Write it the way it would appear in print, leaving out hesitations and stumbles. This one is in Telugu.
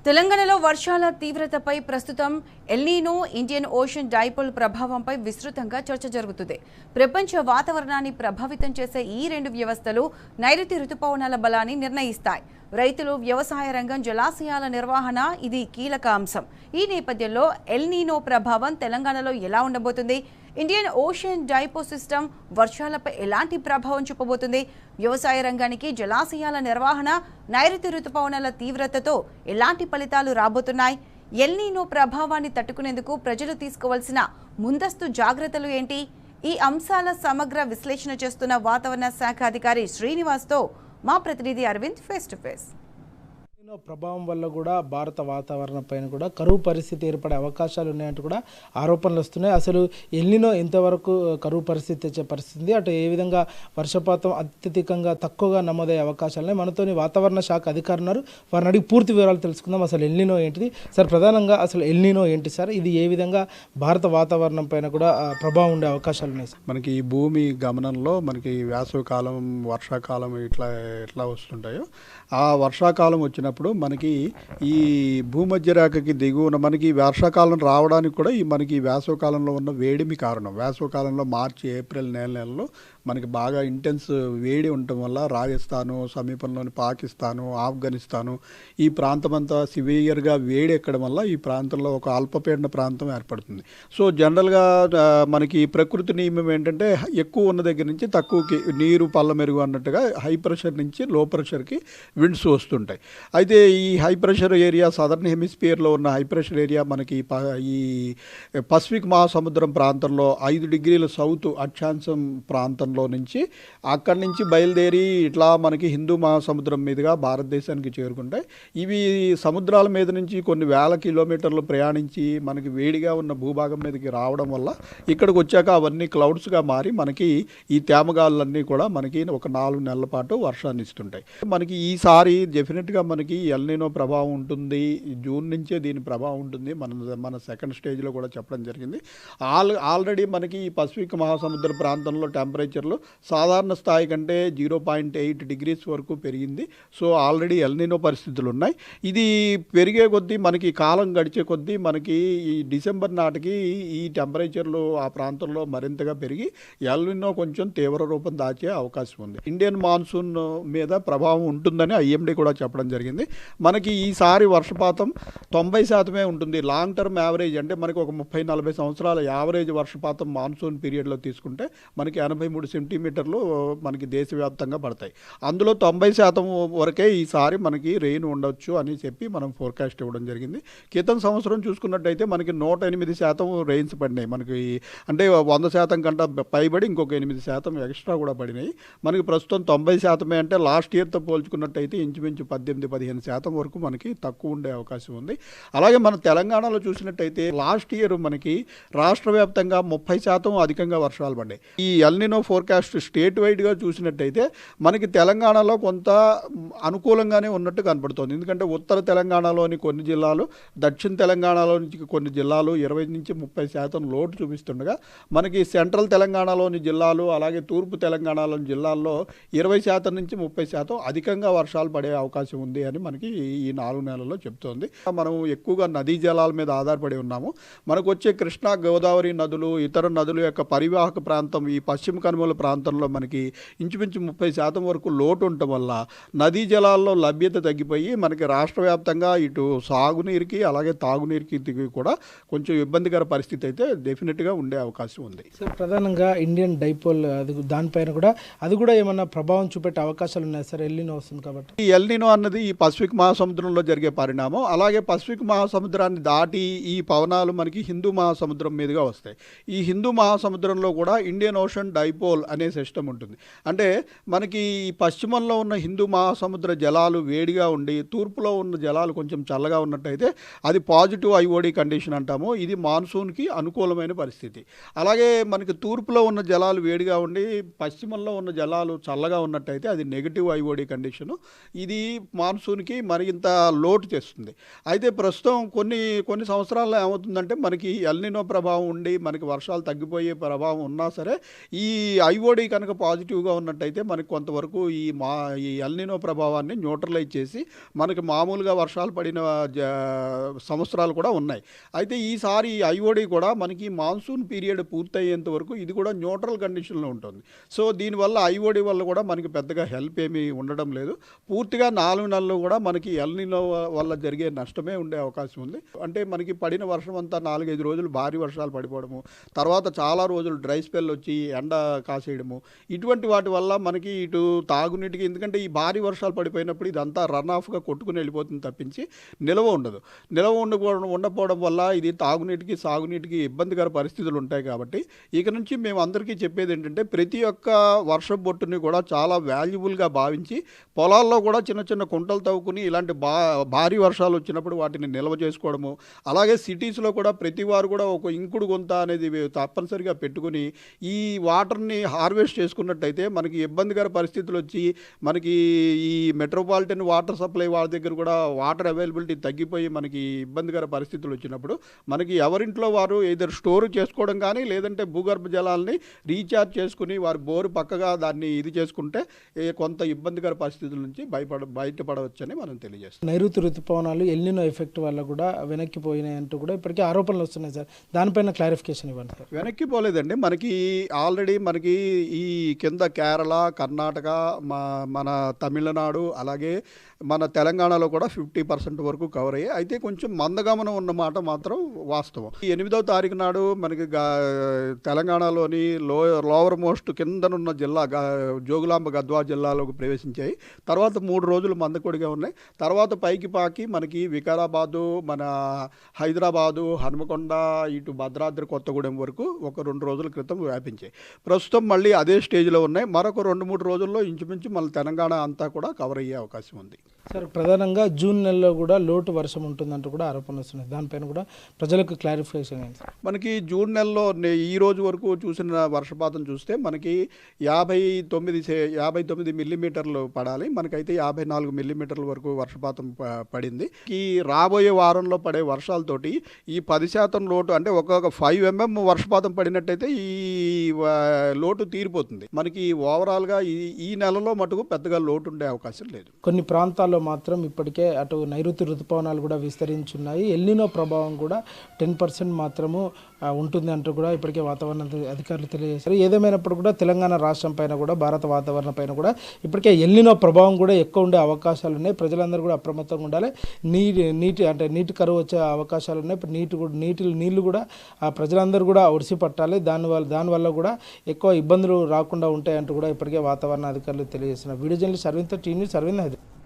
తెలంగాణలో వర్షాల తీవ్రతపై ప్రస్తుతం ఎల్నినో ఇండియన్ ఓషన్ డైపోల్ ప్రభావంపై విస్తృతంగా చర్చ జరుగుతుంది. ప్రపంచ వాతావరణాన్ని ప్రభావితం చేసే ఈ రెండు వ్యవస్థలు నైరుతి రుతుపవనాల బలాన్ని నిర్ణయిస్తాయి. రైతులు, వ్యవసాయ రంగం, జలాశయాల నిర్వహణ ఇది కీలక అంశం. ఈ నేపథ్యంలో ఎల్నినో ప్రభావం తెలంగాణలో ఎలా ఉండబోతుంది? ఇండియన్ ఓషన్ డైపో సిస్టమ్ వర్షాలపై ఎలాంటి ప్రభావం చూపబోతుంది? వ్యవసాయ రంగానికి జలాశయాల నిర్వహణ, నైరుతి రుతుపవనాల తీవ్రతతో ఎలాంటి ఫలితాలు రాబోతున్నాయి? ఎల్నినో ప్రభావాన్ని తట్టుకునేందుకు ప్రజలు తీసుకోవాల్సిన ముందస్తు జాగ్రత్తలు ఏంటి? ఈ అంశాల సమగ్ర విశ్లేషణ చేస్తున్న వాతావరణ శాఖ అధికారి శ్రీనివాస్తో మా ప్రతినిధి అరవింద్ ఫేస్ టు ఫేస్. ప్రభావం వల్ల కూడా భారత వాతావరణం పైన కూడా కరువు పరిస్థితి ఏర్పడే అవకాశాలు ఉన్నాయంటూ కూడా ఆరోపణలు వస్తున్నాయి. అసలు ఎల్నినో ఎంతవరకు కరువు పరిస్థితి తెచ్చే పరిస్థితి, అటు ఏ విధంగా వర్షపాతం అత్యధికంగా తక్కువగా నమోదయ్యే అవకాశాలని మనతోని వాతావరణ శాఖ అధికారులు ఉన్నారు. వారిని అడిగి పూర్తి వివరాలు తెలుసుకుందాం. అసలు ఎల్నినో ఏంటిది సార్? ప్రధానంగా అసలు ఎల్నినో ఏంటి సార్? ఇది ఏ విధంగా భారత వాతావరణం పైన కూడా ప్రభావం ఉండే అవకాశాలు ఉన్నాయి సార్? మనకి ఈ భూమి గమనంలో మనకి వేసవికాలం, వర్షాకాలం ఎట్లా వస్తుంటాయో, ఆ వర్షాకాలం వచ్చినప్పుడు మనకి ఈ భూమధ్య రేఖకి దిగువన మనకి వర్షాకాలం రావడానికి కూడా మనకి వేసవికాలంలో ఉన్న వేడిమి కారణం. వేసవికాలంలో మార్చి, ఏప్రిల్ నెలలో మనకి బాగా ఇంటెన్స్ వేడి ఉండటం వల్ల రాజస్థాను, సమీపంలోని పాకిస్తాను, ఆఫ్ఘనిస్తాను ఈ ప్రాంతం అంతా సివియర్గా వేడి ఎక్కడం వల్ల ఈ ప్రాంతంలో ఒక అల్పపీడన ప్రాంతం ఏర్పడుతుంది. సో జనరల్గా మనకి ప్రకృతి నియమం ఏంటంటే ఎక్కువ ఉన్న దగ్గర నుంచి తక్కువకి నీరు పల్ల మెరుగు అన్నట్టుగా హై ప్రెషర్ నుంచి లో ప్రెషర్కి విండ్స్ వస్తుంటాయి. అయితే ఈ హై ప్రెషర్ ఏరియా, సదర్న్ హెమిస్ఫియర్లో ఉన్న హై ప్రెషర్ ఏరియా మనకి ఈ పసిఫిక్ మహాసముద్రం ప్రాంతంలో 5 డిగ్రీల సౌత్ అక్షాంశం ప్రాంతంలో నుంచి అక్కడి నుంచి బయలుదేరి ఇట్లా మనకి హిందూ మహాసముద్రం మీదుగా భారతదేశానికి చేరుకుంటాయి. ఇవి సముద్రాల మీద నుంచి కొన్ని వేల కిలోమీటర్లు ప్రయాణించి మనకి వేడిగా ఉన్న భూభాగం మీదకి రావడం వల్ల ఇక్కడికి వచ్చాక అవన్నీ క్లౌడ్స్గా మారి మనకి ఈ తేమగాళ్ళన్నీ కూడా మనకి ఒక 4 నెలల పాటు వర్షాన్ని ఇస్తుంటాయి. మనకి ఈసారి డెఫినెట్గా మనకి ఎల్నినో ప్రభావం ఉంటుంది. జూన్ నుంచే దీని ప్రభావం ఉంటుంది. మన సెకండ్ స్టేజ్లో కూడా చెప్పడం జరిగింది. ఆల్రెడీ మనకి ఈ పసిఫిక్ మహాసముద్ర ప్రాంతంలో టెంపరేచర్లు సాధారణ స్థాయి కంటే 0.8 డిగ్రీస్ వరకు పెరిగింది. సో ఆల్రెడీ ఎల్నినో పరిస్థితులు ఉన్నాయి. ఇది పెరిగే కొద్దీ మనకి కాలం గడిచే కొద్దీ మనకి ఈ డిసెంబర్ నాటికి ఈ టెంపరేచర్లు ఆ ప్రాంతంలో మరింతగా పెరిగి ఎల్నినో కొంచెం తీవ్ర రూపం దాచే అవకాశం ఉంది. ఇండియన్ మాన్సూన్ మీద ప్రభావం ఉంటుందని ఐఎండీ కూడా చెప్పడం జరిగింది. మనకి ఈసారి వర్షపాతం 90% ఉంటుంది. లాంగ్ టర్మ్ యావరేజ్ అంటే మనకి ఒక 30-40 సంవత్సరాల యావరేజ్ వర్షపాతం మాన్సూన్ పీరియడ్లో తీసుకుంటే మనకి 83 సెంటీమీటర్లు మనకి దేశవ్యాప్తంగా పడతాయి. అందులో 90% వరకే ఈసారి మనకి రెయిన్ ఉండొచ్చు అని చెప్పి మనం ఫోర్కాస్ట్ ఇవ్వడం జరిగింది. క్రితం సంవత్సరం చూసుకున్నట్టయితే మనకి 108% రెయిన్స్ పడినాయి. మనకి అంటే 100% కంటే పైబడి ఇంకొక 8% ఎక్స్ట్రా కూడా పడినాయి. మనకి ప్రస్తుతం 90% అంటే లాస్ట్ ఇయర్తో పోల్చుకున్నట్టయితే ఇంచుమించు 18-15% వరకు మనకి తక్కువ ఉండే అవకాశం ఉంది. అలాగే మన తెలంగాణలో చూసినట్టయితే లాస్ట్ ఇయర్ మనకి రాష్ట్ర వ్యాప్తంగా 30% అధికంగా వర్షాలు పడ్డాయి. ఈ ఎల్నినో ఫోర్కాస్ట్ స్టేట్ వైడ్గా చూసినట్టయితే మనకి తెలంగాణలో కొంత అనుకూలంగానే ఉన్నట్టు కనపడుతుంది. ఎందుకంటే ఉత్తర తెలంగాణలోని కొన్ని జిల్లాలు, దక్షిణ తెలంగాణలో నుంచి కొన్ని జిల్లాలు 20-30% లోటు చూపిస్తుండగా మనకి సెంట్రల్ తెలంగాణలోని జిల్లాలు, అలాగే తూర్పు తెలంగాణలోని జిల్లాల్లో 20% నుంచి 30% అధికంగా వర్షాలు పడే అవకాశం ఉంది అని మనకి ఈ 4 నెలల్లో చెప్తోంది. మనం ఎక్కువగా నదీ జలాల మీద ఆధారపడి ఉన్నాము. మనకు వచ్చే కృష్ణా, గోదావరి నదులు, ఇతర నదుల యొక్క పరివాహక ప్రాంతం ఈ పశ్చిమ కనుమల ప్రాంతంలో మనకి ఇంచుమించు 30% వరకు లోటు ఉండటం వల్ల నదీ జలాల్లో లభ్యత తగ్గిపోయి మనకి రాష్ట్ర వ్యాప్తంగా ఇటు సాగునీరుకి అలాగే తాగునీరుకి కూడా కొంచెం ఇబ్బందికర పరిస్థితి అయితే డెఫినెట్గా ఉండే అవకాశం ఉంది. సో ప్రధానంగా ఇండియన్ డైపోల్ దానిపైన కూడా అది కూడా ఏమన్నా ప్రభావం చూపెట్టే అవకాశాలు ఉన్నాయి సార్? ఎల్నినో వస్తుంది కాబట్టి ఈ ఎల్నినో అన్నది ఈ పసిఫిక్ మహాసముద్రంలో జరిగే పరిణామం. అలాగే పసిఫిక్ మహాసముద్రాన్ని దాటి ఈ పవనాలు మనకి హిందూ మహాసముద్రం మీదుగా వస్తాయి. ఈ హిందూ మహాసముద్రంలో కూడా ఇండియన్ ఓషన్ డైపోల్ అనే సిస్టమ్ ఉంటుంది. అంటే మనకి ఈ పశ్చిమంలో ఉన్న హిందూ మహాసముద్ర జలాలు వేడిగా ఉండి తూర్పులో ఉన్న జలాలు కొంచెం చల్లగా ఉన్నట్టయితే అది పాజిటివ్ ఐఓడి కండిషన్ అంటాము. ఇది మాన్సూన్కి అనుకూలమైన పరిస్థితి. అలాగే మనకి తూర్పులో ఉన్న జలాలు వేడిగా ఉండి పశ్చిమంలో ఉన్న జలాలు చల్లగా ఉన్నట్టయితే అది నెగిటివ్ ఐఓడి కండిషను. ఇది మాన్సూన్కి మరింత లోటు చేస్తుంది. అయితే ప్రస్తుతం కొన్ని సంవత్సరాల్లో ఏమవుతుందంటే మనకి ఎల్నినో ప్రభావం ఉండి మనకి వర్షాలు తగ్గిపోయే ప్రభావం ఉన్నా సరే ఈ ఐఓడి కనుక పాజిటివ్గా ఉన్నట్టయితే మనకి కొంతవరకు ఈ ఎల్నినో ప్రభావాన్ని న్యూట్రలైజ్ చేసి మనకి మామూలుగా వర్షాలు పడిన సంవత్సరాలు కూడా ఉన్నాయి. అయితే ఈసారి ఈ ఐఓడి కూడా మనకి మాన్సూన్ పీరియడ్ పూర్తయ్యేంత వరకు ఇది కూడా న్యూట్రల్ కండిషన్లో ఉంటుంది. సో దీనివల్ల ఐఓడి వల్ల కూడా మనకి పెద్దగా హెల్ప్ ఏమీ ఉండడం లేదు. పూర్తిగా 4 నెలలు కూడా మనకి ఎల్నినో వల్ల జరిగే నష్టమే ఉండే అవకాశం ఉంది. అంటే మనకి పడిన వర్షం అంతా 4-5 రోజులు భారీ వర్షాలు పడిపోవడము, తర్వాత చాలా రోజులు డ్రై స్పెల్ వచ్చి ఎండ కాసేయడము, ఇటువంటి వాటి వల్ల మనకి ఇటు తాగునీటికి, ఎందుకంటే ఈ భారీ వర్షాలు పడిపోయినప్పుడు ఇదంతా రన్ ఆఫ్గా కొట్టుకుని వెళ్ళిపోతుంది తప్పించి నిల్వ ఉండదు. నిల్వ ఉండకపోవడం వల్ల ఇది తాగునీటికి సాగునీటికి ఇబ్బందికర పరిస్థితులు ఉంటాయి. కాబట్టి ఇక నుంచి మేము అందరికీ చెప్పేది ఏంటంటే ప్రతి ఒక్క వర్షం బొట్టుని కూడా చాలా వాల్యుబుల్గా భావించి పొలాల్లో కూడా చిన్న చిన్న కుంటలు తవ్వుకుని ఇలాంటి భారీ వర్షాలు వచ్చినప్పుడు వాటిని నిల్వ చేసుకోవడము, అలాగే సిటీస్లో కూడా ప్రతి వారు కూడా ఒక ఇంకుడు గుంత అనేది తప్పనిసరిగా పెట్టుకుని ఈ వాటర్ని హార్వెస్ట్ చేసుకున్నట్టయితే మనకి ఇబ్బందికర పరిస్థితులు వచ్చి మనకి ఈ మెట్రోపాలిటన్ వాటర్ సప్లై వాళ్ళ దగ్గర కూడా వాటర్ అవైలబిలిటీ తగ్గిపోయి మనకి ఇబ్బందికర పరిస్థితులు వచ్చినప్పుడు మనకి ఎవరింట్లో వారు ఏదైనా స్టోర్ చేసుకోవడం కానీ లేదంటే భూగర్భ జలాల్ని రీఛార్జ్ చేసుకుని వారు బోరు పక్కగా దాన్ని ఇది చేసుకుంటే కొంత ఇబ్బందికర పరిస్థితుల నుంచి బయటపడవచ్చని మనం తెలియజేస్తాం. నైరుతి ఋతుపవనాలు ఎల్నినో ఎఫెక్ట్ వల్ల కూడా వెనక్కిపోయినాయి అంటూ కూడా ఇప్పటికీ ఆరోపణలు వస్తున్నాయి సార్. దానిపైన క్లారిఫికేషన్ ఇవ్వండి సార్. వెనక్కిపోలేదండి. మనకి ఆల్రెడీ మనకి ఈ కింద కేరళ, కర్ణాటక, మన తమిళనాడు, అలాగే మన తెలంగాణలో కూడా 50% వరకు కవర్ అయ్యాయి. అయితే కొంచెం మందగమనం ఉన్నమాట మాత్రం వాస్తవం. 8వ తారీఖు నాడు మనకి తెలంగాణలోని లోవర్ మోస్ట్ కిందనున్న జిల్లా జోగులాంబ గద్వాల జిల్లాలోకి ప్రవేశించాయి. తర్వాత 3 రోజులు మందకొడిగా ఉన్నాయి. తర్వాత పైకి పాకి మనకి వికారాబాదు, మన హైదరాబాదు, హనుమకొండ, ఇటు భద్రాద్రి కొత్తగూడెం వరకు ఒక 2 రోజుల క్రితం వ్యాపించాయి. ప్రస్తుతం మళ్ళీ అదే స్టేజ్లో ఉన్నాయి. మరొక 2-3 రోజుల్లో ఇంచుమించు మళ్ళీ తెలంగాణ అంతా కూడా కవర్ అయ్యే అవకాశం ఉంది. సార్, ప్రధానంగా జూన్ నెలలో కూడా లోటు వర్షం ఉంటుందంటూ కూడా ఆరోపణలు వస్తున్నాయి. దానిపైన కూడా ప్రజలకు క్లారిఫికేషన్ ఏంటి సార్? మనకి జూన్ నెలలో ఈ రోజు వరకు చూసిన వర్షపాతం చూస్తే మనకి 59 మిల్లీమీటర్లు పడాలి. మనకైతే 54 మిల్లీమీటర్ల వరకు వర్షపాతం పడింది. ఈ రాబోయే వారంలో పడే వర్షాలతోటి ఈ 10% లోటు, అంటే ఒక్కొక్క 5 mm వర్షపాతం పడినట్టయితే ఈ లోటు తీరిపోతుంది. మనకి ఓవరాల్గా ఈ నెలలో మటుకు పెద్దగా లోటు ఉండే అవకాశం లేదు. కొన్ని ప్రాంతాల్లో మాత్రం ఇప్పటికే అటు నైరుతి ఋతుపవనాలు కూడా విస్తరించున్నాయి. ఎల్నినో ప్రభావం కూడా 10% మాత్రము ఉంటుంది అంటూ కూడా ఇప్పటికే వాతావరణ అధికారులు తెలియజేశారు. ఏదేమైనప్పుడు కూడా తెలంగాణ రాష్ట్రం పైన కూడా, భారత వాతావరణం పైన కూడా ఇప్పటికే ఎల్నినో ప్రభావం కూడా ఎక్కువ ఉండే అవకాశాలు ఉన్నాయి. ప్రజలందరూ కూడా అప్రమత్తంగా ఉండాలి. నీటి కరువు వచ్చే అవకాశాలు ఉన్నాయి. ఇప్పుడు నీళ్లు కూడా ప్రజలందరూ కూడా ఒడిసి పట్టాలి. దానివల్ల కూడా ఎక్కువ ఇబ్బందులు రాకుండా ఉంటాయంటూ కూడా ఇప్పటికే వాతావరణ అధికారులు తెలియజేస్తున్నారు. వీడియో జర్నలిస్ట్ అరవింద్తో టీవీ న్యూస్, అరవింద్, హైదరాబాద్.